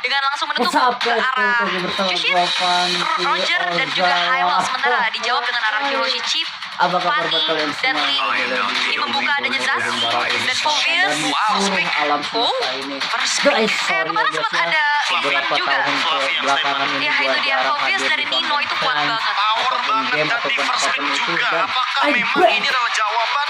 dengan langsung menutup ke arah Yushin, Roger dan juga Hywel. Sementara dijawab dengan arah Hiroshi, Chip, Fanny dan Lee. Ini membuka adanya Zaz dan Fovius. Kayak kemarin sempat ada event juga. Ya itu dia, Fovius dari Nino itu kuat banget. Power banget dan di first pick juga. Apakah memang ini adalah jawaban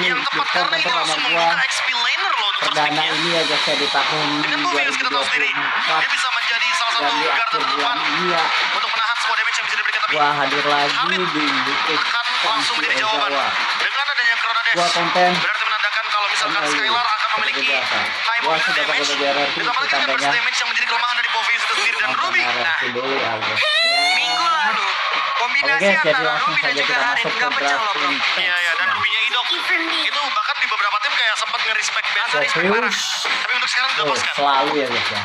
yang tepat karena ini langsung membuka XP laner loh untuk first perdana picknya. ini aja saya di tahun Dengan Fovius kita tahu sendiri, dia bisa menjadi salah satu dan di garda akhir terdepan bulan ini ya untuk menahan semua damage yang bisa diberikan. Tapi gua hadir lagi Hamid di YouTube akan langsung menjadi jawaban. Dengan adanya Chrono Dash, gua konten berarti menandakan kalau misalkan Skylar akan memiliki high gua movement sudah damage, pakai guarantee ditambah lagi dengan burst tandanya damage yang menjadi kelemahan dari Fovius itu sendiri dan Ruby. nah dulu ya guys. Minggu lalu kombinasi Oke, jadi antara langsung Ruby dan saja juga kita Harit masuk ke nggak pecah loh bro. draft Iya ya, dan Ruby-nya Idok itu bahkan di beberapa tim kayak sempat nge-respect band dari Fovius tapi untuk sekarang tuh, dilepaskan. selalu ya guys ya.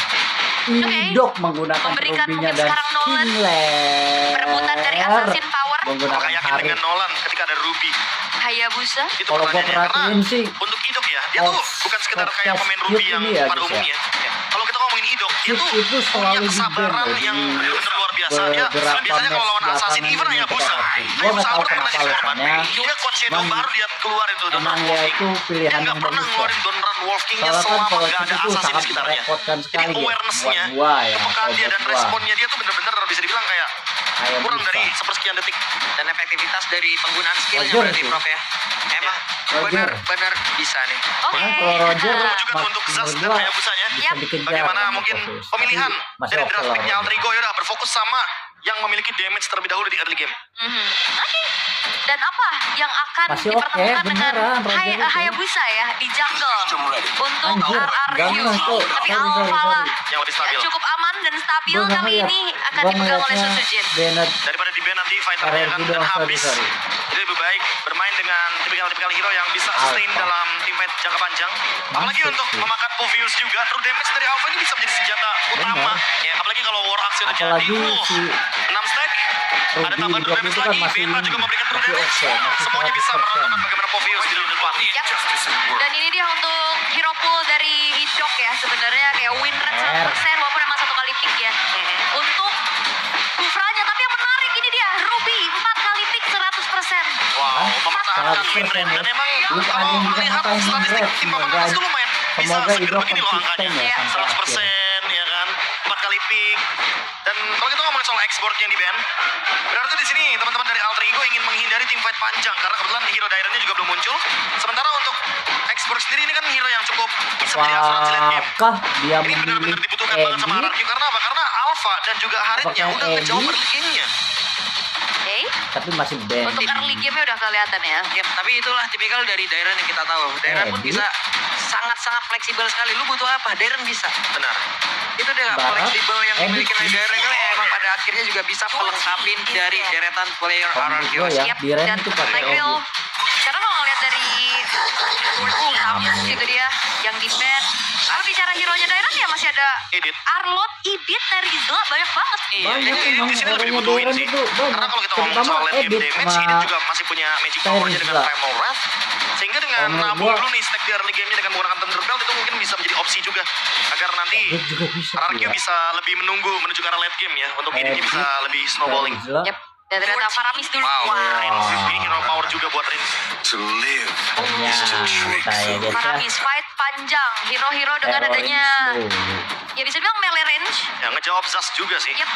Idok menggunakan Memberikan rubinya mungkin dan sekarang Nolan Kingler berebutan dari Assassin Power. menggunakan Apakah yakin Harit. dengan Nolan ketika ada Ruby? Hayabusa. Itu Kalau gua pertanyaannya. Karena perhatiin sih untuk Idok ya, dia tuh bukan sekedar kayak pemain Cute Ruby yang ini ya, pada guys, ya. umumnya. Kalau kita ngomongin Idok, dia Cute tuh itu punya selalu kesabaran di-ban yang loh, di benar-benar luar biasa. Dia beberapa biasanya kalau lawan match Assassin belakangan even ini Hayabusa. gua nggak tahu Hayabusa pernah kenapa ngasih korban. alasannya. Juga Coach Shadow Cuman baru dia keluar itu Don emang Run ya Wolf itu King. Dia pilihan nggak yang pernah bagus ngeluarin ya. Don Run Wolf King-nya Soalnya kan selama kalau nggak ada itu Assassin di sangat sekitarnya. merepotkan Jadi sekali ya awareness-nya, buat gua ya, kepekaan dia kalau dan buat gua. responnya dia tuh bener-bener bisa dibilang kayak Kayak kurang bisa. dari sepersekian detik. Dan efektivitas dari penggunaan skillnya Roger berarti sih. Prof ya. Emang Roger. benar bisa nih. Oke. Cuman kalau Roger Perlu juga tuh mas- untuk Zaz menurut dan gua Hayabusanya. bisa Yap. dikejar Bagaimana sama mungkin Fovius. pemilihan Tapi masih dari oke draft lah picknya Roger. Alter Ego yaudah berfokus sama yang memiliki damage terlebih dahulu di early game. Oke. Dan apa yang akan Masih dipertemukan oke, dengan beneran, Roger itu. Hayabusa ya di jungle untuk Anjir, RRQ. jangan tuh. Tapi Sorry, Alpha lah Yang lebih stabil. cukup aman dan stabil Gua nggak kali ngeliat. ini akan Gua dipegang oleh ngeliatnya Susujin. Bennett Daripada di ban nanti fighternya RRQ kan dan doang, habis. sorry. Jadi lebih baik bermain dengan tipikal-tipikal hero yang bisa sustain Alpha. dalam team fight jangka panjang. Apalagi Masuk untuk sih. memakan Fovius juga. True damage dari Alpha ini bisa menjadi senjata utama. Benar. Ya, apalagi kalau war action udah jadi. apalagi Wow, si 6 stack. Ada Ruby tambahan di true drop damage itu kan lagi. masih Bema juga memberikan true masih damage. oke, masih Semuanya bisa 100%. merasakan bagaimana Fovius di dalam depan. Yap. Dan ini dia untuk hero pool dari Idok ya sebenarnya kayak win rate 100% walaupun emang satu kali pick ya. Untuk Kufranya tapi yang menarik ini dia Ruby 4 kali pick 100%. Wow, mempertahankan 100% win rate. Dan emang Lu kalau ada yang bisa melihat ngatain statistik win tim rate, Papan Atas itu semoga- lumayan bisa semoga segede Idok begini loh konsisten angkanya. ya sampai 100% ya kan, 4 kali pick. Dan kalau kita ngomongin soal export yang di ban, berarti di sini teman-teman dari Alter Ego ingin menghindari tim fight panjang karena kebetulan hero Dairennya juga belum muncul. Sementara untuk export sendiri ini kan hero yang cukup bisa menjadi asuransi late game. apakah dia Ini benar-benar memilih dibutuhkan banget sama edit RRQ karena apa? Karena Alpha dan juga Haritnya Apakah udah ngejauh edit? early game-nya. Oke. tapi masih band Untuk early game-nya udah kelihatan ya. Ya, tapi itulah tipikal dari Dairen yang kita tahu. Dairen pun Edit. bisa sangat-sangat fleksibel sekali. Lu butuh apa? Dairen bisa. Benar. Itu dia Barat, fleksibel yang edit dimiliki oleh bisa. Dairen kan emang pada akhirnya juga bisa melengkapi dari deretan player Kalau menurut RRQ. gua ya Yap, di rank dan itu pakai Nightwheel. edit Karena kalau ngeliat dari Samus gitu dia yang di ban. Kalau bicara hero-nya Dairen ya masih ada Edit. Arlot, Ibit, Nerizla banyak banget. Iya, banyak ini emang di sini lebih hero-nya dibutuhin Dairen sih. itu banyak. Karena kalau kita ngomong Terutama soal late game edit damage, sama ini juga masih punya magic power-nya dengan Terizla. Primal Wrath. Sehingga dengan Kalau menurut nabung gua- dulu nih stack di early game-nya dengan menggunakan Thunder Belt itu mungkin bisa menjadi opsi juga. Agar nanti Edit juga bisa RRQ ya. bisa lebih menunggu menuju ke arah late game ya. Untuk ini Edit, bisa lebih snowballing. Terizla. Yap. Dan ternyata Faramis dulu. Wow, Wow. ini hero power juga buat Rins. To live Ya, is to trick. saya guys ya. Faramis fight panjang. Hero-hero dengan Hero adanya Range dulu. ya bisa bilang melee range. Ya ngejawab Zas juga sih. Yap.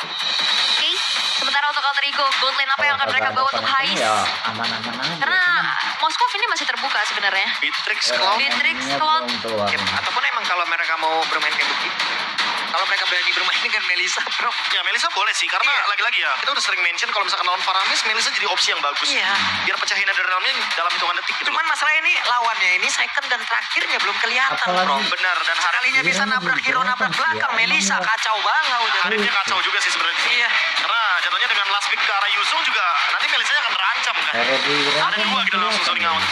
Oke. Sementara untuk Alter Ego, gold lane apa yang akan Kalau mereka kagak bawa ada untuk penonton Heist? ya aman-aman aja Karena cuman Moskov ini masih terbuka sebenarnya. Beatrix Hero Cloud. Beatrix, Range-nya Cloud. belum keluar. Ya, ataupun emang kalau mereka mau bermain kayak begitu. Kalau mereka berani bermain dengan Melissa, bro. Ya Melissa boleh sih karena Iya. lagi-lagi ya kita udah sering mention kalau misalkan lawan Faramis Melissa jadi opsi yang bagus. Iya. Biar pecahin adrenalinnya dalam hitungan detik gitu. Cuman masalah ini lawannya ini second dan terakhirnya belum kelihatan, Apalagi- bro. Benar dan Sekalinya bisa Iya, nabrak hero, belum nabrak kelihatan belakang. sih ya. Melissa Emang ya. kacau banget udah. Haritnya kacau juga sih sebenarnya. Iya. Karena jatuhnya dengan last pick ke arah Yuzong juga nanti Melissa akan terancam kan. Hero di rank Ada dua gitu langsung zoning out.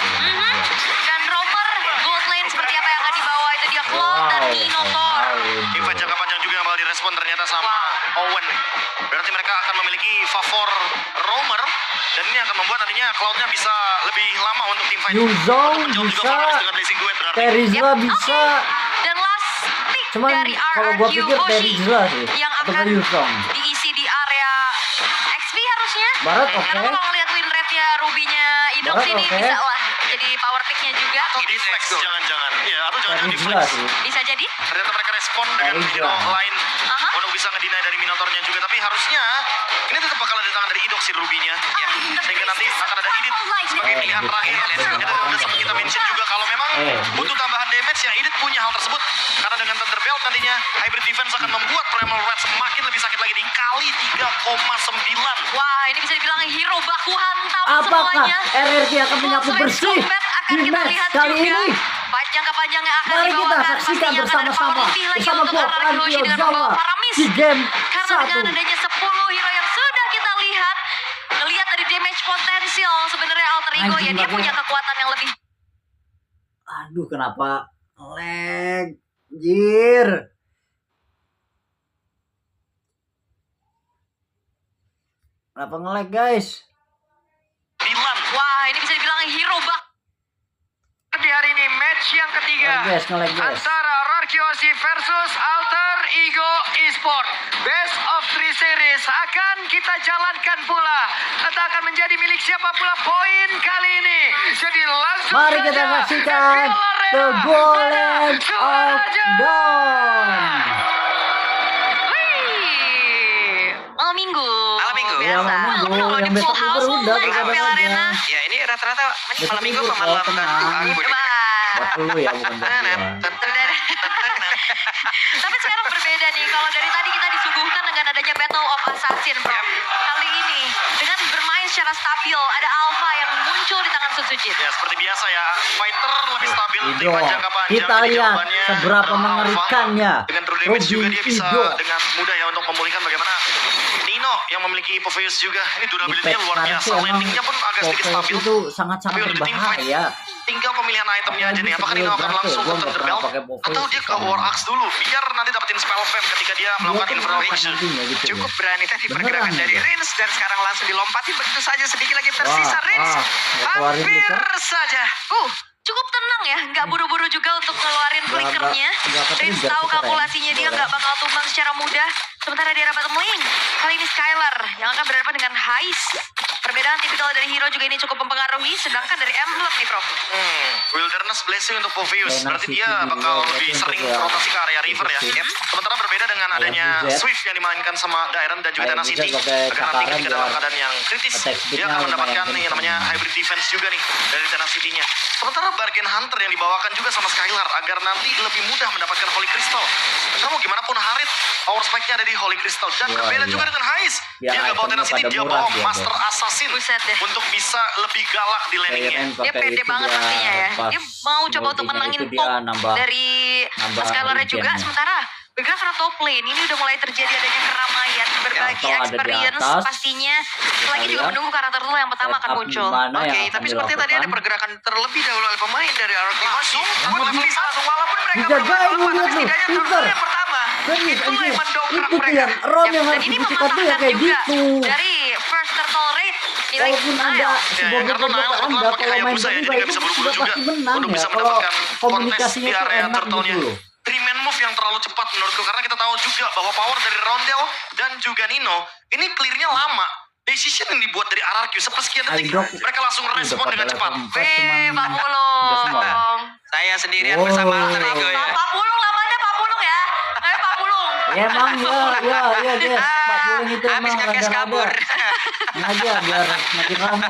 Dan Romer, gold lane seperti apa yang akan dibawa itu dia Cloud dan Nino Thor. Tim fight jangka panjang juga yang bakal direspon ternyata sama Owen. Berarti mereka akan memiliki favor Roamer dan ini akan membuat nantinya Cloud-nya bisa lebih lama untuk tim fight. Yuzong Untuk menjawab juga bisa. Faramis dengan Blazing Duet berarti. Terizla bisa. Dan last pick Cuman dari kalau gua RRQ pikir dari Hoshi jelas sih. yang Atau akan dari Yusong. diisi di area XP harusnya. Barat oke. Karena kalau ngeliat win rate-nya Ruby-nya Idok Barat sini oke. bisa lah jadi power pick-nya juga. Ini flex jangan-jangan. Iya, atau jangan-jangan Dari di jelas flex. sih. Bisa jadi. Ternyata mereka respon dengan Dari hero jelas. lain Aha. untuk bisa ngedinai dari Minotaurnya juga. Tapi harusnya ini tetap bakal ada tangan dari Idok si Ruby-nya. Sehingga nanti akan ada Idit sebagai pilihan terakhir. Kita udah sempat kita mention juga kalau memang butuh tambahan damage ya Idit punya hal tersebut. Karena dengan Thunder Belt nantinya Hybrid Defense akan membuat Primal Red semakin lebih sakit lagi dikali 3,9. Wah, ini bisa dibilang hero baku hantam Apakah semuanya. RRQ akan menyapu Full bersih Switch Combat akan di kita match lihat kali juga. ini? Fight jangka panjang yang akan Mari kita dibawakan saksikan pastinya akan ada bersama-sama power lebih lagi bersama untuk gua RRQ Franky Hoshi dengan Ozawa membawa Paramis. di game Karena 1. dengan adanya 10 hero yang sudah kita lihat, ngelihat dari damage potensial sebenarnya Alter Ego Anjing, ya dia bagaimana? punya kekuatan yang lebih. Aduh, kenapa lag? Jir. Kenapa nge-lag, guys? Wah, ini bisa dibilang hero bak. Di hari ini match yang ketiga Nge-lag, guys. antara Rorkyoshi versus Alter Ego Esport. Best of 3 series akan kita jalankan pula. Entah akan menjadi milik siapa pula poin kali ini. Jadi langsung Mari saja kita ke saksikan Piala The Arena. Golem Suara of aja. Dawn. Wih, malam minggu. Malam minggu. Ya, Biasa. malam minggu. Loh, Yang di besok full house libur udah, full kita Piala aja. Arena. Ya ini rata-rata Besok malam minggu libur, apa malam tenang. Minggu nih? Buat lu ya, bukan buat gua. Tapi sekarang berbeda nih. Kalau dari tadi kita disuguhkan dengan adanya Battle of Assassin, bro. Kali ini dengan bermain secara stabil, ada Alpha yang muncul di tangan Sun Sujin. Ya seperti biasa ya, fighter lebih stabil di Ido, jangka panjang. kita Jadi lihat jawabannya seberapa Alpha. mengerikannya Dengan true damage juga Robin dia bisa Ido. dengan mudah ya untuk memulihkan bagaimana Nino yang memiliki Poveus juga. Ini Di durability-nya patch luar sekarang biasa. sih emang Landingnya pun agak sedikit Poveus stabil. itu sangat-sangat Tapi untuk tim berbahaya. Tinggal pemilihan itemnya aja nih. Apakah Apalagi Nino akan berapa ya? langsung Gua ke nggak Thunder pernah Belt pakai Poveus atau dia ke sama. War Axe dulu biar nanti dapetin spell fam ketika dia melakukan Dia tuh Infernal berapa Action. nantinya gitu Cukup ya? berani tadi Beneran pergerakan dari ya? Rins dan sekarang langsung dilompati begitu saja sedikit lagi tersisa Wah, Rins. nggak keluarin Hampir gitu. saja. Cukup tenang ya, nggak buru-buru juga untuk ngeluarin flickernya. nggak Rins ketrigger tahu sih, keren. kalkulasinya dia Boleh. nggak bakal tumbang secara mudah. Sementara di arah bottom lane, kali ini Skylar yang akan berhadapan dengan Hais. Perbedaan tipikal dari hero juga ini cukup mempengaruhi, sedangkan dari Emblem nih, Bro. Wilderness Blessing untuk Poveus. Enak Berarti sih, dia City bakal juga. lebih Berarti sering untuk ya, rotasi ke area river ya. Yep. Sementara berbeda dengan adanya Buzzet. Swift yang dimainkan sama Dairon dan juga Kayak Tenacity. Buzzet pakai Agar nanti cakaran ketika dalam biar keadaan yang kritis, attack dia speed-nya akan mendapatkan lumayan nih yang namanya kencang. hybrid defense juga nih dari Tenacity-nya. Sementara Bargain Hunter yang dibawakan juga sama Skylar agar nanti lebih mudah mendapatkan Holy Crystal. Kamu gimana pun Harit, power spike-nya ada di Holy Crystal. Dan Wah, berbeda iya. juga dengan Hais. Biar Dia nggak bawa itemnya Tenacity, pada dia murah bawa dia, Master Assassin Buset deh. untuk bisa lebih galak di landingnya. Kayaknya Dia pakai pede itu banget dia pastinya ya. pas Dia mau coba untuk multinya menangin itu dia top nambah dari Skylar juga. regennya. Sementara bergerak ke top lane, ini udah mulai terjadi adanya keramaian, berbagi Yang ada di experience atas. pastinya. Lagi juga lihat. menunggu karakter dulu yang pertama akan Setup muncul. gimana Oke, yang akan tapi seperti tadi ada dilakukan. pergerakan terlebih dahulu oleh pemain dari RRQ Hoshi. Langsung, Level 5 langsung walaupun mereka Dijagain bermain lu, lemah, lihat tapi lu, setidaknya pinter. turun yang pertama. Serius, Itulah yang anjir. mendongkrak Itu tuh mereka. yang Ron yang Dan harus ini dibuktikan tuh ya mematahkan kayak juga gitu. dari first turtle rate milik Walaupun ada Nile. sebuah karena Nile beberapa kebetulan anda pakai kalau main Hayabusa ya, berdua jadi nggak itu bisa buru-buru sudah juga pasti menang untuk ya. bisa Kalau mendapatkan kontes komunikasinya di tuh area enak turtle-nya. gitu loh. 3-man move yang terlalu cepat menurutku karena kita tahu juga bahwa power dari Rondel dan juga Nino ini clearnya lama. Decision yang dibuat dari RRQ sepersekian detik Aidok. mereka langsung respon dengan cepat. Weh, Pak Udah Pulung. semua. Saya sendirian Oh. bersama Alter Ego ya. Pak Pulung namanya Pak Pulung ya. Pak Pulung. Ya emang ya guys. Pak Pulung itu Habis emang ngekes kabur. Sengaja biar makin rame.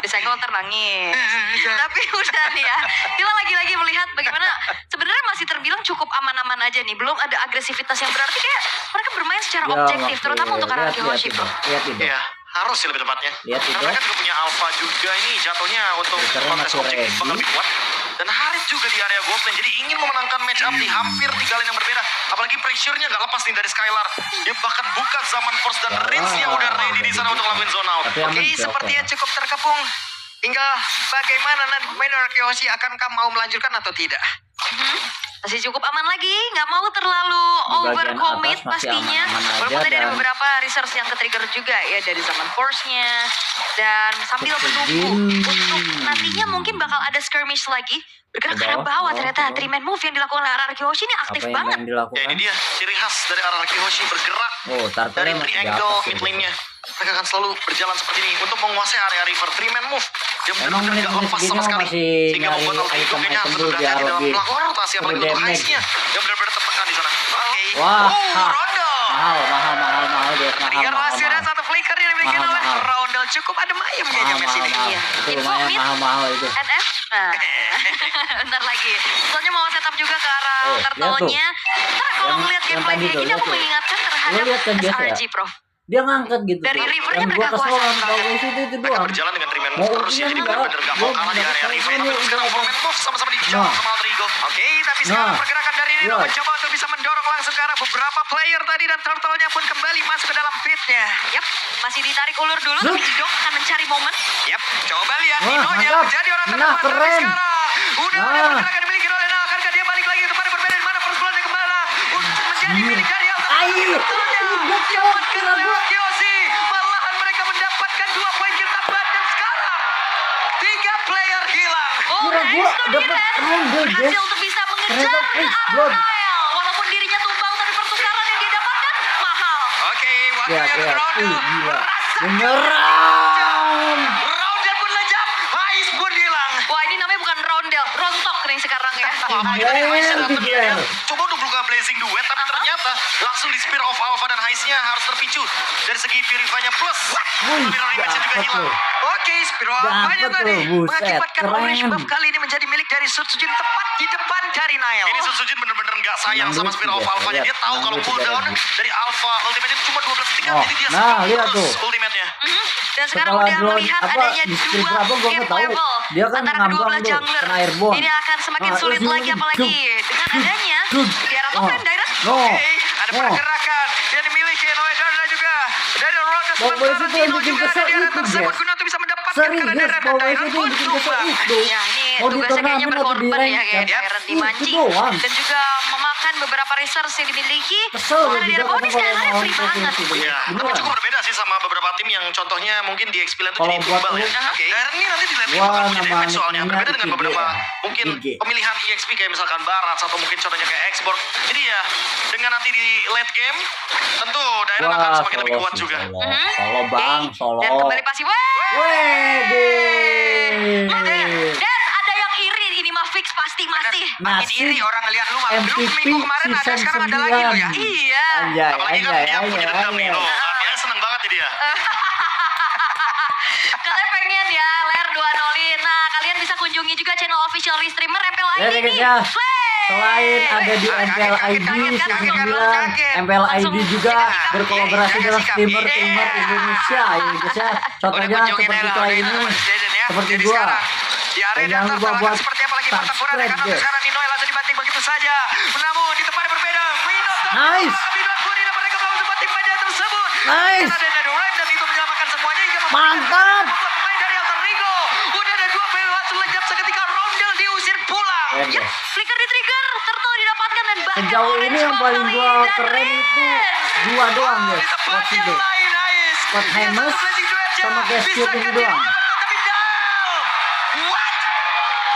Disenggol nangis. Tapi udah nih ya. Kita lagi-lagi melihat bagaimana sebenarnya masih terbilang cukup aman-aman aja nih. Belum ada agresivitas yang berarti kayak mereka bermain secara objektif. Terutama untuk RRQ Hoshi, bro. Lihat itu. Iya, harus sih lebih tepatnya. Lihat itu. Karena mereka juga punya Alpha juga ini jatuhnya untuk Sekarang kontes masih objektif ready. bakal lebih kuat. Dan Harit juga di area gold lane. Jadi ingin memenangkan match up di hampir 3 lane yang berbeda. Apalagi pressure-nya gak lepas nih dari Skylar. Dia bahkan buka zaman force dan Rins yang udah ready di sana untuk ngelakuin zone out. Tapi aman Oke, sih, sepertinya oke. cukup terkepung. Tinggal bagaimana nanti pemain RRQ Hoshi akankah mau melanjutkan atau tidak. Masih cukup aman lagi, nggak mau terlalu Di bagian overcommit atas masih pastinya. aman-aman aja, Walaupun tadi ada dan- beberapa resource yang ke-trigger juga ya dari zaman Force-nya. Dan sambil menunggu Oksigen. untuk nantinya mungkin bakal ada skirmish lagi. Bergerak ke arah bawah ternyata Bawah. 3-man move yang dilakukan oleh RRQ Hoshi ini aktif Apa yang banget. pengen Ya dilakukan? ini dia ciri khas dari RRQ Hoshi bergerak Oh, dari turtle masih di triangle atas. mid lane-nya. Mereka akan selalu berjalan seperti ini untuk menguasai area river 3-man move. Dia Emang benar-benar gak menit-menit lepas sama segini sekali. masih Sehingga nyari membuat Alter Ego item-item kayaknya harus dulu di berhati-hati dalam ROG. melakukan rotasi apalagi Full untuk damage. Heist-nya. Yang benar-benar tertekan di sana. Oke. Wah, ha. Rondo. Mahal guys, Trigger mahal. masih ada satu flicker yang dimiliki Mahal, oleh mahal. Roundel. Cukup adem ayem kayaknya match ini. Iya. Itu Info lumayan mid. mahal itu. NF. Nah, bentar lagi. Soalnya mau setup juga ke arah Oh, lihat turtle-nya. Ntar kalau Yang- ngeliat yang gameplay tadi kayak tuh, gini lihat aku tuh. mengingatkan Lo terhadap lihat kan, Jess, ya? SRG, Prof. Dia ngangkat gitu. Dari tuh. rivernya Yang mereka gua kesel kuasain kalau banget. itu Mereka doang. berjalan dengan 3-man Mau move terus ya. Jadi ultinya benar-benar gak mau kalah di area river. Tapi untuk sekarang 4-man move sama-sama dijawab Nah. sama Alter Ego. Oke, tapi sekarang Nah. pergerakan dari Nino Lihat. mencoba untuk bisa mendorong langsung ke arah beberapa player tadi dan turtle-nya pun kembali masuk ke dalam pitnya. Yap, masih ditarik ulur dulu Zup. tapi Idok akan mencari momen. Yap, coba lihat Wah, Nino-nya mantap. menjadi orang Nah, terdepan tapi keren. sekarang udah ada Nah. pergerakan dimiliki oleh Nino. Akankah dia balik lagi ke tempat berbeda di mana first blood-nya kemana untuk menjadi Iya. milik dari Alter Ai, Ego. udah Dapatkan oleh gua. Rakiosi. Malahan mereka mendapatkan 2 poin ketambahan dan sekarang 3 player hilang. Oh, Kira nice gua to dapet Miren. Roundel, Berhasil Jess. untuk bisa mengejar Ternyata ke Fritz arah Blood. Nile. Walaupun dirinya tumbang tapi pertukaran yang dia dapatkan mahal. Oke, waktunya Lihat, untuk lihat. Roundel. Gila. Merasakan Beneran. Roundel pun lejap, Hais pun hilang. Wah, ini namanya bukan rondel, rontok nih sekarang ya. Wah, apalagi tadi Heist Keren, datang ya. keren. Coba untuk buka Blazing Duet, tapi ternyata langsung di Spear of Alpha dan Heist-nya harus terpicu. Dari segi Purify-nya plus. Wih, Mirror Image-nya juga dapet hilang. tuh. Oke, Spiro Dapet apanya tuh, tadi? buset, Mengakibatkan keren. orange buff kali ini menjadi milik dari Sutsujin tepat di depan dari Nile. Ini Sutsujin bener-bener gak sayang sama Spear of Alpha-nya. Dia tahu kalau cooldown dari Alpha Ultimate itu cuma 12 detik Oh, jadi dia nah, stop lihat terus tuh. Ultimate-nya. Dan sekarang Setelah udah drone, melihat apa, adanya di skill dua berapa gua game nggak tahu. level Dia kan antara ngambang kedua belah tuh, jungler. kena airborne. Ini akan semakin Ah, sulit itu lagi apalagi dengan adanya di arah top lane direct. No. Oke, ada No. pergerakan yang dimiliki oleh Darna juga dari Roundel Bawah sementara itu yang Tino bikin juga ada kesel di arah itu, tersebut Jess. guna untuk bisa mendapatkan Serius, karena Darna dan bawah Dairon itu pun yang bikin kesel tumbang. itu. Ya, ini Mau tugasnya kayaknya diturnamen atau di berkorban ya rank, kayak kan? Dairon Itu dimancing doang. dan juga memakan beberapa resource yang dimiliki. Kesel Karena juga di arah bawah ini kalau sekali lawan free Provinsi banget. itu. Ya, tapi Beneran. cukup berbeda sih sama beberapa tim yang contohnya mungkin di XP Lane itu Kalau jadi buat tumbal ya. lu- Oke. Darren ini nanti di lane Wah, bakal punya nama damage soalnya. nicknya Berbeda dengan IG beberapa ya. mungkin IG. pemilihan EXP kayak misalkan Barat atau mungkin contohnya kayak Export. Jadi ya dengan nanti di late game tentu Darren akan Wah, semakin lebih solo kuat sih, juga. Solo, solo bang, Oke, solo. Dan kembali pasif. Dan ada yang iri ini mah fix pasti masih. Makin Nasib iri orang ngeliat lu mah. Dulu MVP minggu kemarin ada, season sekarang ada lagi lu ya. 9. Iya. Anjay, Apalagi kan dia punya dendam nih loh. Dia seneng banget ya dia. Kalian pengen ya ler 2-0. Nah, kalian bisa kunjungi juga channel official Restreamer MPL ID Ya, nih. guys, ya. Play. Selain ada di MPL ID season 9, MPL ID juga berkolaborasi dengan streamer Indonesia ya guys ya. Contohnya seperti kita ini, seperti gua. Di area Dan jangan dan lupa buat seperti apa lagi pertempuran subscribe, karena untuk guys. sekarang Nino langsung dibanting begitu saja. Namun di tempat yang berbeda, Mino Nice. dan mereka belum sempat timpa dia tersebut. Nice. Dan ada Dorem dan itu menyelamatkan semuanya hingga Mantap. membuat pemain dari Alter Ego. Udah ada 2 pemain langsung lejap seketika Roundel diusir pulang. Keren, Ya, guys. flicker di trigger, turtle didapatkan dan bahkan Sejauh ini orange yang buff paling kali gua dan keren itu Ren. dua doang Di guys. tempat Watch yang itu. lain, Ais. Scott Dia Hammers satu blazing duetnya. sama Cascade Bisakah ini dia doang. mendapat? Tapi Dal. What?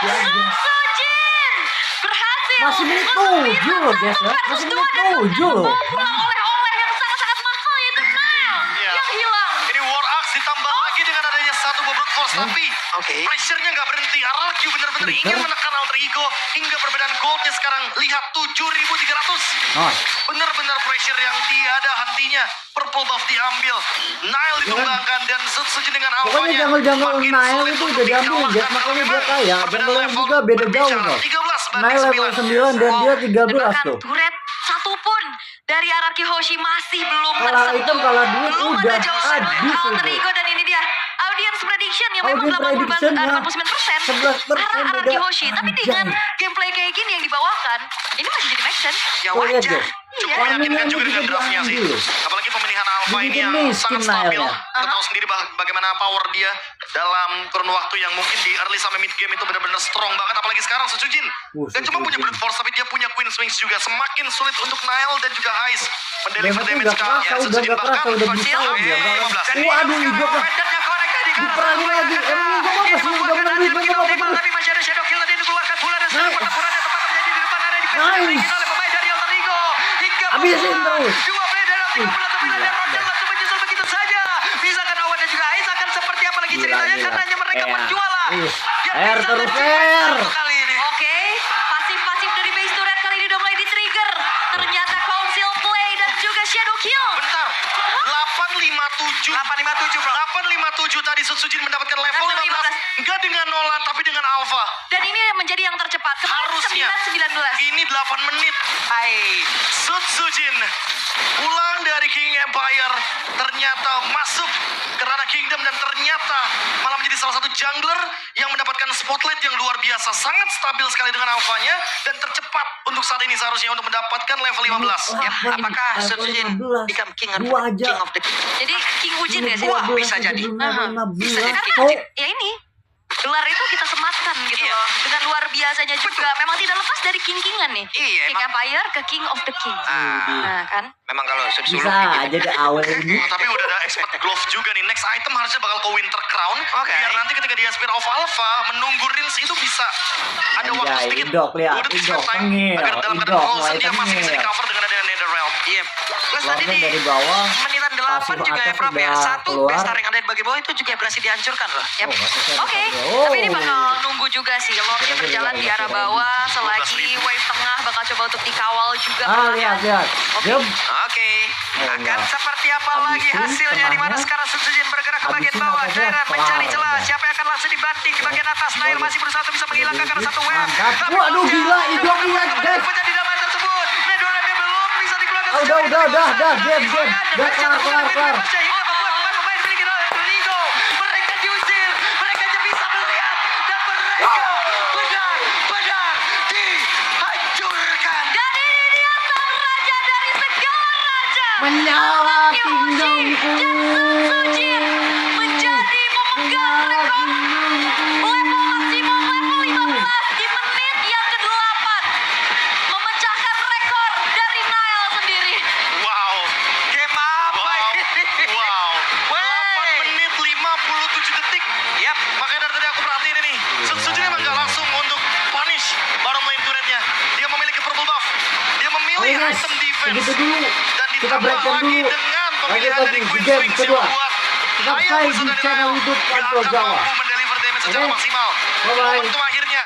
Ya, guys. Sujin berhasil Masih menit untuk 7 bisa loh, guys, ya. 1 versus Masih 2 menit dan 7 loh. bahkan pulang oleh-oleh yang sangat-sangat mahal yaitu Nile Iya. yang hilang. Ini War Axe ditambah lagi dengan adanya satu bobot force tapi Oke. pressure-nya nggak berhenti. RRQ benar-benar ingin Bener. menekan Alter Ego hingga perbedaan goldnya sekarang lihat 7.300. Oh, Benar-benar pressure yang tiada hentinya. Purple buff diambil, Nile ditumbangkan dan Sutsujin dengan pokoknya alfanya jungle-jungle makin Nile sulit itu untuk udah diambil dikalahkan. guys. Makanya dia Memang kaya. perbedaan Jungle level juga beda jauh berbicara. loh. 13 banding Nile level 9. 9 dan dia 13 Dan bahkan tuh. turret satu pun dari RRQ Hoshi masih belum Kalah tersentuh. item, kalah duit, Belum udah ada jauh habis Alter itu. Ego dan ini dia audience prediction yang memang Audience prediction ya. 89% 11% arah RRQ beda. Hoshi. Tapi Anjay. dengan gameplay kayak gini yang dibawakan, ini masih jadi make sense. Ya Tuh, lihat, wajar. guys. Cukup Iya. meyakinkan juga dengan Warningnya draftnya sih. diambil. Apalagi pemilihan Alpha Alpha ini yang sangat stabil. Kita tahu sendiri bagaimana power dia dalam kurun waktu yang mungkin di early sampai mid game itu benar-benar strong banget. Apalagi sekarang Sujin. Dan cuma punya brute force tapi dia punya Queen Swings juga. Semakin sulit untuk Nile dan juga Heist mendeliver damage ke Sujin bahkan. Waduh, Igo kah? Diperangin lagi. Emang Igo apa sih? Udah menang duit banget apa terus? Tapi masih ada shadow kill tadi dikeluarkan pula dan sekarang pertempuran yang tepat terjadi di depan area defense Nice. oleh pemain dari Alter Ego. Hingga Habisin terus. dua player dari Alter Ego dan Roger langsung menyusul begitu saja. Misalkan Awan dan juga Ais akan seperti apa lagi ceritanya karena hanya mereka berjualan. Air terus air. Kali ini. Oke, pasif-pasif dari base turret kali ini udah mulai di-trigger. Ternyata Council Play dan juga Shadow Kill. Bentar. 857. 857 bro. 857 tadi Sujin mendapatkan level Level 15. Enggak dengan Nolan tapi dengan Alpha. Dan ini menjadi yang tercepat. Harusnya. 9-19. Ini 8 menit. Hai. Sujin pulang dari King Empire ternyata masuk ke ranah Kingdom dan ternyata malah menjadi salah satu jungler yang mendapatkan spotlight yang luar biasa, sangat stabil sekali dengan alfanya dan tercepat untuk saat ini seharusnya untuk mendapatkan level 15. Ya, apakah Sujin become king of the king? Jadi King Ujin ya sih? Wah, bisa jadi. Bisa jadi. Karena Oh, ya ini gelar itu kita sematkan gitu Iya. loh. Dengan luar biasanya juga. Memang tidak lepas dari king-kingan nih. Iya, King emang. Empire ke King of the King. Nah kan. Memang kalau suluk bisa aja deh awal ini. Tapi udah ada expert glove juga nih. Next item harusnya bakal ke Winter Crown. Oke. Biar nanti ketika dia Spear of Alpha menunggu Rins itu bisa ada waktu Anjay, sedikit. Idok, lihat, Udah Idok, spare time tengil, agar dalam Idok, keadaan frozen mulai dia masih bisa tengil. di cover dengan adanya Netherrealm. Iya. Plus tadi Langsung di dari bawah. menitan 8 pasif juga ya atas Prab ya. udah Satu keluar. base tarik yang ada di bagian bawah itu juga berhasil dihancurkan loh. Yap. Oh, masih ada Oke, satu. tapi ini Oh. bakal nunggu juga sih. Lordnya berjalan di arah bawah, selagi wave tengah bakal coba untuk dikawal juga. Lihat. Jom. Oke. Akan enggak. seperti apa Habisin lagi hasilnya di mana tengahnya. sekarang Sujin bergerak ke bagian Habisin bawah. atasnya. Jairan mencari Wah, celah. udah. Siapa yang akan langsung dibanting di bagian atas? Nail masih berusaha untuk bisa menghilangkan karena satu wave. Mantap. Tapi Waduh, kemudian gila, Idok coba lihat, kembali guys. menjadi dalam tersebut. Netherrealm belum bisa dikeluarkan. Oh, sejauh ini. udah, game. Udah kelar. Sehingga membuat pemain-pemain milik Ligo mereka diusir, mereka hanya bisa melihat dan mereka benar-benar dihancurkan. Dan ini dia sang raja dari segala raja. Menyala Kyoshi kingdomku. dan Sujin menjadi pemegang rekor level maksimum level 15 di menit yang ke-8. Memecahkan rekor dari Nile sendiri. Wow. Game apa ini? Wow. Wey. 8 menit 57 detik. Yap. Makanya dari tadi aku perhatiin ini. Sujin emang gak langsung untuk punish bottom lane turretnya. Dia memiliki purple buff. Dia memilih Oke, guys. item defense. Begitu dulu. Dan Kita ditambah breakdown lagi dulu. dengan Lanjut pemilihan lagi dari di Queen game Swings kedua. yang membuat Subscribe Hayabusa di dari channel Nile YouTube gak Kontrol akan Jawa. mampu mendeliver damage secara Oke. maksimal. Bye-bye. Momentum